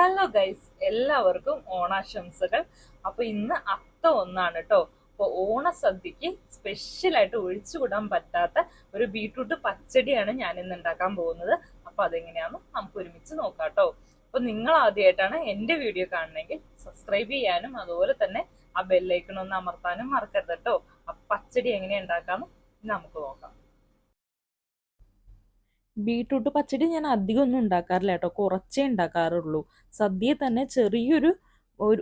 Hello guys, എല്ലാവർക്കും ഓണാശംസകൾ. അപ്പൊ ഇന്ന് അത്ത ഒന്നാണ് കേട്ടോ. അപ്പൊ ഓണസദ്യക്ക് സ്പെഷ്യലായിട്ട് ഒഴിച്ചുകൂടാൻ പറ്റാത്ത ഒരു ബീട്രൂട്ട് പച്ചടിയാണ് ഞാൻ ഇന്ന് ഉണ്ടാക്കാൻ പോകുന്നത്. അപ്പൊ അതെങ്ങനെയാന്ന് നമുക്ക് ഒരുമിച്ച് നോക്കാം കേട്ടോ. അപ്പൊ നിങ്ങൾ ആദ്യമായിട്ടാണ് എന്റെ വീഡിയോ കാണണമെങ്കിൽ സബ്സ്ക്രൈബ് ചെയ്യാനും അതുപോലെ തന്നെ ആ ബെല്ലൈക്കൺ ഒന്ന് അമർത്താനും മറക്കരുത് കേട്ടോ. അപ്പൊ പച്ചടി എങ്ങനെ ഉണ്ടാക്കാന്ന് നമുക്ക് നോക്കാം. ബീട്രൂട്ട് പച്ചടി ഞാൻ അധികം ഒന്നും ഉണ്ടാക്കാറില്ല കേട്ടോ, കുറച്ചേ ഉണ്ടാക്കാറുള്ളൂ. സദ്യയിൽ തന്നെ ചെറിയൊരു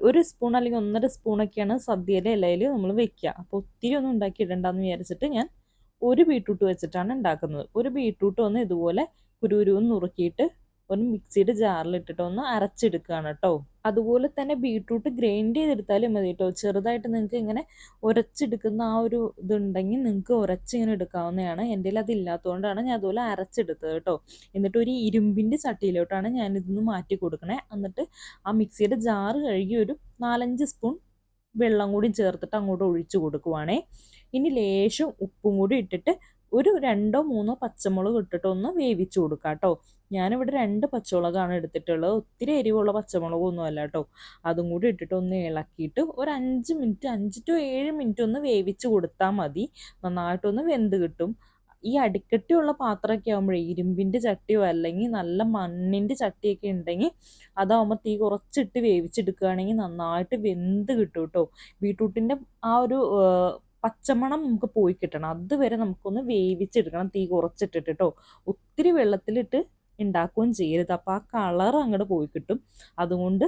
ഒരു സ്പൂൺ അല്ലെങ്കിൽ 1.5 സ്പൂണൊക്കെയാണ് സദ്യയുടെ ഇലയിൽ നമ്മൾ വെക്കുക. അപ്പോൾ ഒത്തിരി ഒന്നും ഉണ്ടാക്കി ഇടണ്ടെന്ന് വിചാരിച്ചിട്ട് ഞാൻ ഒരു ബീട്രൂട്ട് വെച്ചിട്ടാണ് ഉണ്ടാക്കുന്നത്. ഒരു ബീട്രൂട്ട് ഒന്ന് ഇതുപോലെ കുരുകുരുന്ന് നുറുക്കിയിട്ട് ഒരു മിക്സിയുടെ ജാറിലിട്ടിട്ട് ഒന്ന് അരച്ചെടുക്കുകയാണ് കേട്ടോ. അതുപോലെ തന്നെ ബീട്രൂട്ട് ഗ്രൈൻഡ് ചെയ്തെടുത്താലും മതി കേട്ടോ. ചെറുതായിട്ട് നിങ്ങൾക്ക് ഇങ്ങനെ ഉരച്ചെടുക്കുന്ന ആ ഒരു ഇതുണ്ടെങ്കിൽ നിങ്ങൾക്ക് ഉരച്ചിങ്ങനെ എടുക്കാവുന്നതാണ്. എൻ്റെ കയ്യിൽ അതില്ലാത്തതുകൊണ്ടാണ് ഞാൻ അതുപോലെ അരച്ചെടുത്തത് കേട്ടോ. എന്നിട്ട് ഒരു ഇരുമ്പിൻ്റെ ചട്ടിയിലോട്ടാണ് ഞാനിതൊന്ന് മാറ്റി കൊടുക്കണേ. എന്നിട്ട് ആ മിക്സിയുടെ ജാറ് കഴുകി ഒരു 4-5 സ്പൂൺ വെള്ളം കൂടി ചേർത്തിട്ട് അങ്ങോട്ട് ഒഴിച്ചു കൊടുക്കുവാണേ. ഇനി ലേശം ഉപ്പും കൂടി ഇട്ടിട്ട് ഒരു 2-3 പച്ചമുളക് ഇട്ടിട്ട് ഒന്ന് വേവിച്ചു കൊടുക്കാം കേട്ടോ. ഞാനിവിടെ 2 പച്ചമുളകാണ് എടുത്തിട്ടുള്ളത്. ഒത്തിരി എരിവുള്ള പച്ചമുളകൊന്നും അല്ല കേട്ടോ. അതും കൂടി ഇട്ടിട്ട് ഒന്ന് ഇളക്കിയിട്ട് ഒരു 5 മിനിറ്റ് 5 to 7 മിനിറ്റ് ഒന്ന് വേവിച്ച് കൊടുത്താൽ മതി. നന്നായിട്ടൊന്ന് വെന്ത് കിട്ടും. ഈ അടിക്കട്ടിയുള്ള പാത്രമൊക്കെ ആകുമ്പോഴേ, ഇരുമ്പിൻ്റെ ചട്ടിയോ അല്ലെങ്കിൽ നല്ല മണ്ണിൻ്റെ ചട്ടിയൊക്കെ ഉണ്ടെങ്കിൽ അതാവുമ്പോൾ തീ കുറച്ചിട്ട് വേവിച്ചെടുക്കുകയാണെങ്കിൽ നന്നായിട്ട് വെന്ത് കിട്ടും കേട്ടോ. ബീട്രൂട്ടിൻ്റെ ആ ഒരു പച്ചമണം നമുക്ക് പോയി കിട്ടണം. അതുവരെ നമുക്കൊന്ന് വേവിച്ചെടുക്കണം, തീ കുറച്ചിട്ടിട്ട് കേട്ടോ. ഒത്തിരി വെള്ളത്തിലിട്ട് ഉണ്ടാക്കുകയും ചെയ്യരുത്, അപ്പോൾ ആ കളർ അങ്ങോട്ട് പോയി കിട്ടും. അതുകൊണ്ട്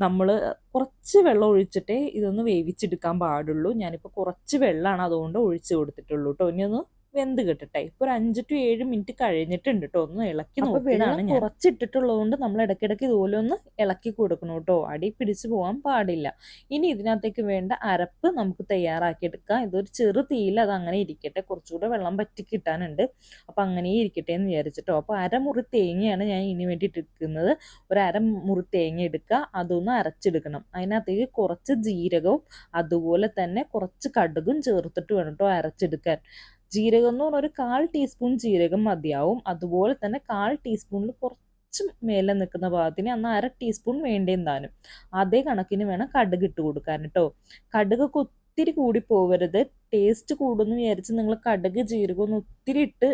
നമ്മൾ കുറച്ച് വെള്ളം ഒഴിച്ചിട്ടേ ഇതൊന്ന് വേവിച്ചെടുക്കാൻ പാടുള്ളൂ. ഞാനിപ്പോൾ കുറച്ച് വെള്ളമാണ് അതുകൊണ്ട് ഒഴിച്ച് കൊടുത്തിട്ടുള്ളൂ കേട്ടോ. ഇനി ഒന്ന് വെന്ത് കിട്ടട്ടെ. ഇപ്പോൾ ഒരു 5 to 7 മിനിറ്റ് കഴിഞ്ഞിട്ടുണ്ട് കേട്ടോ. ഒന്ന് ഇളക്കി നോക്കിയതാണ്. കുറച്ചിട്ടിട്ടുള്ളത് കൊണ്ട് നമ്മൾ ഇടയ്ക്കിടയ്ക്ക് ഇതുപോലെ ഒന്ന് ഇളക്കി കൊടുക്കണം കേട്ടോ. അടി പിടിച്ച് പോകാൻ പാടില്ല. ഇനി ഇതിനകത്തേക്ക് വേണ്ട അരപ്പ് നമുക്ക് തയ്യാറാക്കിയെടുക്കാം. ഇതൊരു ചെറു തീയിൽ അത് അങ്ങനെ ഇരിക്കട്ടെ, കുറച്ചുകൂടെ വെള്ളം പറ്റി കിട്ടാനുണ്ട്. അപ്പം അങ്ങനെ ഇരിക്കട്ടെ എന്ന് വിചാരിച്ചിട്ടോ. അപ്പോൾ അരമുറി തേങ്ങയാണ് ഞാൻ ഇതിന് വേണ്ടിയിട്ട് എടുക്കുന്നത്. ഒരു അരമുറി തേങ്ങ എടുക്കുക, അതൊന്ന് അരച്ചെടുക്കണം. അതിനകത്തേക്ക് കുറച്ച് ജീരകവും അതുപോലെ തന്നെ കുറച്ച് കടുകും ചേർത്തിട്ട് വേണം കേട്ടോ അരച്ചെടുക്കാൻ. ജീരകം എന്ന് പറഞ്ഞാൽ ഒരു 1/4 ടീസ്പൂൺ ജീരകം മതിയാവും. അതുപോലെ തന്നെ 1/4 ടീസ്പൂണിൽ കുറച്ച് മേലെ നിൽക്കുന്ന ഭാഗത്തിന് അന്ന് 1/2 ടീസ്പൂൺ വേണ്ടേം താനും. അതേ കണക്കിന് വേണം കടുക് ഇട്ട് കൊടുക്കാൻ കേട്ടോ. കടുകൊക്കെ ഒത്തിരി കൂടി പോവരുത്. ടേസ്റ്റ് കൂടുമെന്ന് വിചാരിച്ച് നിങ്ങൾ കടുക് ജീരകം ഒന്നും ഒത്തിരി ഇട്ട്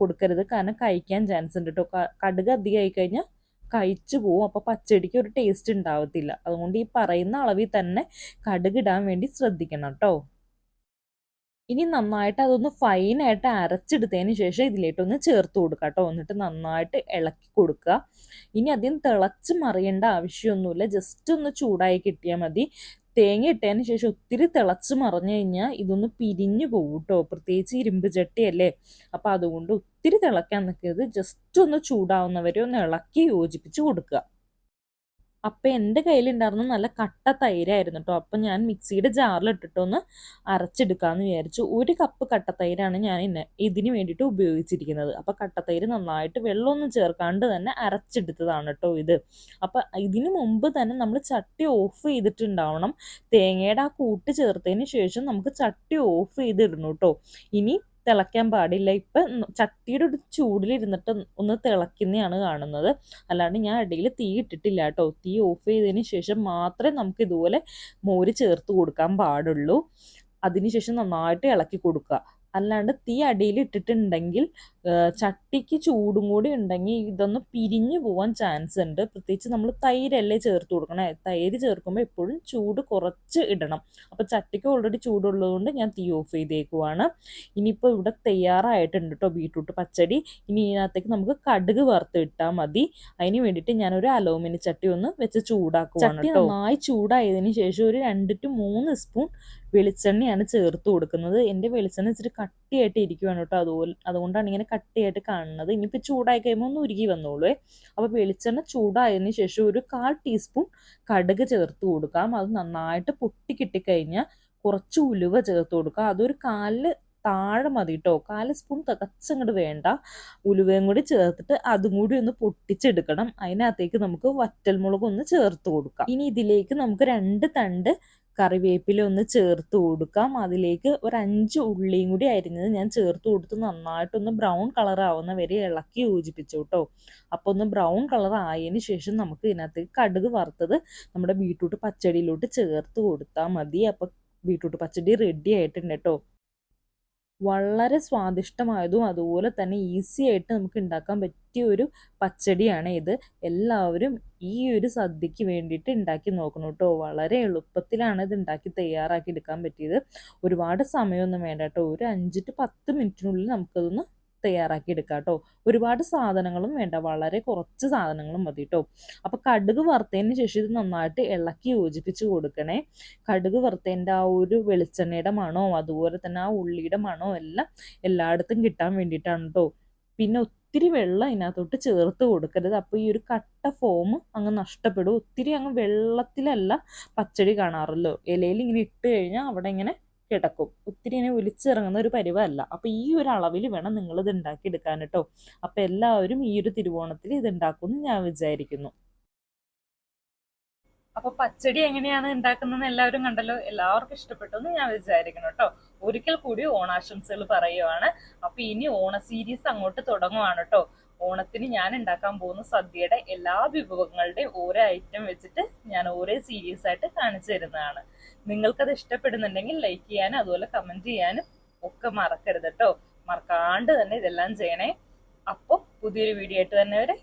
കൊടുക്കരുത്, കാരണം കഴിക്കാൻ ചാൻസ് ഉണ്ട് കേട്ടോ. കടുക് അധികമായി കഴിഞ്ഞാൽ കഴിച്ചു പോവും, അപ്പോൾ പച്ചടിക്ക് ഒരു ടേസ്റ്റ് ഉണ്ടാവത്തില്ല. അതുകൊണ്ട് ഈ പറയുന്ന അളവിൽ തന്നെ കടുക് ഇടാൻ വേണ്ടി ശ്രദ്ധിക്കണം കേട്ടോ. ഇനി നന്നായിട്ട് അതൊന്ന് ഫൈനായിട്ട് അരച്ചെടുത്തതിന് ശേഷം ഇതിലേട്ടൊന്ന് ചേർത്ത് കൊടുക്കുക കേട്ടോ. എന്നിട്ട് നന്നായിട്ട് ഇളക്കി കൊടുക്കുക. ഇനി അധികം തിളച്ച് മറിയേണ്ട ആവശ്യമൊന്നുമില്ല, ജസ്റ്റ് ഒന്ന് ചൂടായി കിട്ടിയാൽ മതി. തേങ്ങ ഇട്ടതിന് ശേഷം ഒത്തിരി തിളച്ച് മറിഞ്ഞു കഴിഞ്ഞാൽ ഇതൊന്ന് പിരിഞ്ഞു പോകും കേട്ടോ. പ്രത്യേകിച്ച് ഇരുമ്പ് ചട്ടിയല്ലേ, അപ്പം അതുകൊണ്ട് ഒത്തിരി തിളക്കാൻ നിൽക്കരുത്. ജസ്റ്റ് ഒന്ന് ചൂടാവുന്നവരെ ഒന്ന് ഇളക്കി യോജിപ്പിച്ച് കൊടുക്കുക. അപ്പം എൻ്റെ കയ്യിലുണ്ടായിരുന്ന നല്ല കട്ട തൈരായിരുന്നു കേട്ടോ. അപ്പം ഞാൻ മിക്സിയുടെ ജാറിലിട്ടിട്ടൊന്ന് അരച്ചെടുക്കാമെന്ന് വിചാരിച്ചു. 1 കപ്പ് കട്ടത്തൈരാണ് ഞാൻ ഇതിന് വേണ്ടിയിട്ട് ഉപയോഗിച്ചിരിക്കുന്നത്. അപ്പം കട്ടത്തൈര് നന്നായിട്ട് വെള്ളമൊന്നും ചേർക്കാണ്ട് തന്നെ അരച്ചെടുത്തതാണ് കേട്ടോ ഇത്. അപ്പം ഇതിന് മുമ്പ് തന്നെ നമ്മൾ ചട്ടി ഓഫ് ചെയ്തിട്ടുണ്ടാവണം. തേങ്ങയുടെ ആ കൂട്ട് ചേർത്തതിന് ശേഷം നമുക്ക് ചട്ടി ഓഫ് ചെയ്തിടണം കേട്ടോ. ഇനി തിളയ്ക്കാൻ പാടില്ല. ഇപ്പം ചട്ടിയുടെ ഒരു ചൂടിലിരുന്നിട്ട് ഒന്ന് തിളയ്ക്കുന്നതാണ് കാണുന്നത്. അല്ലാണ്ട് ഞാൻ ഇടയിൽ തീ ഇട്ടിട്ടില്ല കേട്ടോ. തീ ഓഫ് ചെയ്തതിന് ശേഷം മാത്രമേ നമുക്ക് ഇതുപോലെ മോര് ചേർത്ത് കൊടുക്കാൻ പാടുള്ളൂ. അതിനുശേഷം നന്നായിട്ട് ഇളക്കി കൊടുക്കുക. അല്ലാണ്ട് തീ അടിയിൽ ഇട്ടിട്ടുണ്ടെങ്കിൽ ചട്ടിക്ക് ചൂടും കൂടി ഉണ്ടെങ്കിൽ ഇതൊന്ന് പിരിഞ്ഞു പോകാൻ ചാൻസ് ഉണ്ട്. പ്രത്യേകിച്ച് നമ്മൾ തൈരല്ലേ ചേർത്ത് കൊടുക്കണേ. തൈര് ചേർക്കുമ്പോൾ എപ്പോഴും ചൂട് കുറച്ച് ഇടണം. അപ്പോൾ ചട്ടിക്ക് ഓൾറെഡി ചൂടുള്ളതുകൊണ്ട് ഞാൻ തീ ഓഫ് ചെയ്തേക്കുവാണ്. ഇനിയിപ്പോൾ ഇവിടെ തയ്യാറായിട്ടുണ്ട് കേട്ടോ ബീട്രൂട്ട് പച്ചടി. ഇനി ഇതിനകത്തേക്ക് നമുക്ക് കടുക് വറുത്ത് ഇട്ടാൽ മതി. അതിന് വേണ്ടിയിട്ട് ഞാനൊരു അലൂമിനിയം ചട്ടി ഒന്ന് വെച്ച് ചൂടാക്കുവാണ് കേട്ടോ. നന്നായി ചൂടായതിന് ശേഷം ഒരു 2 to 3 സ്പൂൺ വെളിച്ചെണ്ണയാണ് ചേർത്ത് കൊടുക്കുന്നത്. എൻ്റെ വെളിച്ചെണ്ണ ഇച്ചിരി കട്ടിയായിട്ട് ഇരിക്കുവാണ് കേട്ടോ. അതുകൊണ്ടാണ് ഇങ്ങനെ കട്ടിയായിട്ട് കാണുന്നത്. ഇനിയിപ്പോൾ ചൂടായി കഴിയുമ്പോൾ ഒന്ന് ഉരുകി വന്നോളൂ. അപ്പോൾ വെളിച്ചെണ്ണ ചൂടായതിന് ശേഷം ഒരു 1/4 ടീസ്പൂൺ കടുക് ചേർത്ത് കൊടുക്കാം. അത് നന്നായിട്ട് പൊട്ടി കിട്ടിക്കഴിഞ്ഞാൽ കുറച്ച് ഉലുവ ചേർത്ത് കൊടുക്കുക. അതൊരു 1/4 താഴെ മതി കേട്ടോ. 1/4 സ്പൂൺ തികച്ചങ്ങോട്ട് വേണ്ട. ഉലുവയും കൂടി ചേർത്തിട്ട് അതും കൂടി ഒന്ന് പൊട്ടിച്ചെടുക്കണം. അതിനകത്തേക്ക് നമുക്ക് വറ്റൽമുളക് ഒന്ന് ചേർത്ത് കൊടുക്കാം. ഇനി ഇതിലേക്ക് നമുക്ക് 2 തണ്ട് കറിവേപ്പില ഒന്ന് ചേർത്ത് കൊടുക്കാം. അതിലേക്ക് ഒരു 5 ഉള്ളിയും കൂടി അരിഞ്ഞത് ഞാൻ ചേർത്ത് കൊടുത്ത് നന്നായിട്ടൊന്ന് ബ്രൗൺ കളർ ആവുന്ന വരെ ഇളക്കി യോജിപ്പിച്ചു കേട്ടോ. അപ്പോൾ ഒന്ന് ബ്രൗൺ കളർ ആയതിന് ശേഷം നമുക്ക് ഇതിനകത്തേക്ക് കടുക് വറുത്തത് നമ്മുടെ ബീട്രൂട്ട് പച്ചടിയിലോട്ട് ചേർത്ത് കൊടുത്താൽ മതി. അപ്പോൾ ബീട്രൂട്ട് പച്ചടി റെഡി ആയിട്ടുണ്ട് കേട്ടോ. വളരെ സ്വാദിഷ്ടമായതും അതുപോലെ തന്നെ ഈസി ആയിട്ട് നമുക്ക് ഉണ്ടാക്കാൻ പറ്റിയ ഒരു പച്ചടിയാണ് ഇത്. എല്ലാവരും ഈ ഒരു സദ്യക്ക് വേണ്ടിയിട്ട് ഉണ്ടാക്കി നോക്കണം കേട്ടോ. വളരെ എളുപ്പത്തിലാണ് ഇത് ഉണ്ടാക്കി തയ്യാറാക്കി എടുക്കാൻ പറ്റിയത്. ഒരുപാട് സമയമൊന്നും വേണ്ട കേട്ടോ. ഒരു 5 to 10 മിനിറ്റിനുള്ളിൽ നമുക്കതൊന്ന് തയ്യാറാക്കി എടുക്കാം കേട്ടോ. ഒരുപാട് സാധനങ്ങളും വേണ്ട, വളരെ കുറച്ച് സാധനങ്ങളും മതി കേട്ടോ. അപ്പോൾ കടുക് വറുത്തതിന് ശേഷം ഇത് നന്നായിട്ട് ഇളക്കി യോജിപ്പിച്ച് കൊടുക്കണേ. കടുക് വറുത്തതിൻ്റെ ആ ഒരു വെളിച്ചെണ്ണയുടെ മണോ അതുപോലെ തന്നെ ആ ഉള്ളിയുടെ മണോ എല്ലാം എല്ലായിടത്തും കിട്ടാൻ വേണ്ടിയിട്ടാണ് കേട്ടോ. പിന്നെ ഒത്തിരി വെള്ളം ഇതിനകത്തോട്ട് ചേർത്ത് കൊടുക്കരുത്. അപ്പോൾ ഈ ഒരു കട്ട ഫോം അങ്ങ് നഷ്ടപ്പെടും. ഒത്തിരി അങ്ങ് വെള്ളത്തിലല്ല പച്ചടി കാണാറല്ലോ, ഇലയിൽ ഇങ്ങനെ ഇട്ട് കഴിഞ്ഞാൽ അവിടെ ഇങ്ങനെ കിടക്കും. ഒത്തിരി ഇങ്ങനെ ഒലിച്ചിറങ്ങുന്ന ഒരു പരുവമല്ല. അപ്പോൾ ഈ ഒരു അളവിൽ വേണം നിങ്ങളിത് ഉണ്ടാക്കിയെടുക്കാൻ കേട്ടോ. അപ്പോൾ എല്ലാവരും ഈ ഒരു തിരുവോണത്തിൽ ഇത് ഉണ്ടാക്കുമെന്ന് ഞാൻ വിചാരിക്കുന്നു. അപ്പൊ പച്ചടി എങ്ങനെയാണ് ഉണ്ടാക്കുന്നതെന്ന് എല്ലാവരും കണ്ടല്ലോ. എല്ലാവർക്കും ഇഷ്ടപ്പെട്ടു എന്ന് ഞാൻ വിചാരിക്കണം കേട്ടോ. ഒരിക്കൽ കൂടി ഓണാശംസകൾ പറയുവാണ്. അപ്പൊ ഇനി ഓണ സീരീസ് അങ്ങോട്ട് തുടങ്ങുവാണ് കേട്ടോ. ഓണത്തിന് ഞാൻ ഉണ്ടാക്കാൻ പോകുന്ന സദ്യയുടെ എല്ലാ വിഭവങ്ങളുടെയും ഓരോ ഐറ്റം വെച്ചിട്ട് ഞാൻ ഓരോ സീരീസ് ആയിട്ട് കാണിച്ചു തരുന്നതാണ്. നിങ്ങൾക്കത് ഇഷ്ടപ്പെടുന്നുണ്ടെങ്കിൽ ലൈക്ക് ചെയ്യാനും അതുപോലെ കമന്റ് ചെയ്യാനും ഒക്കെ മറക്കരുത് കേട്ടോ. മറക്കാണ്ട് തന്നെ ഇതെല്ലാം ചെയ്യണേ. അപ്പോൾ പുതിയൊരു വീഡിയോ ആയിട്ട് തന്നെ വരെ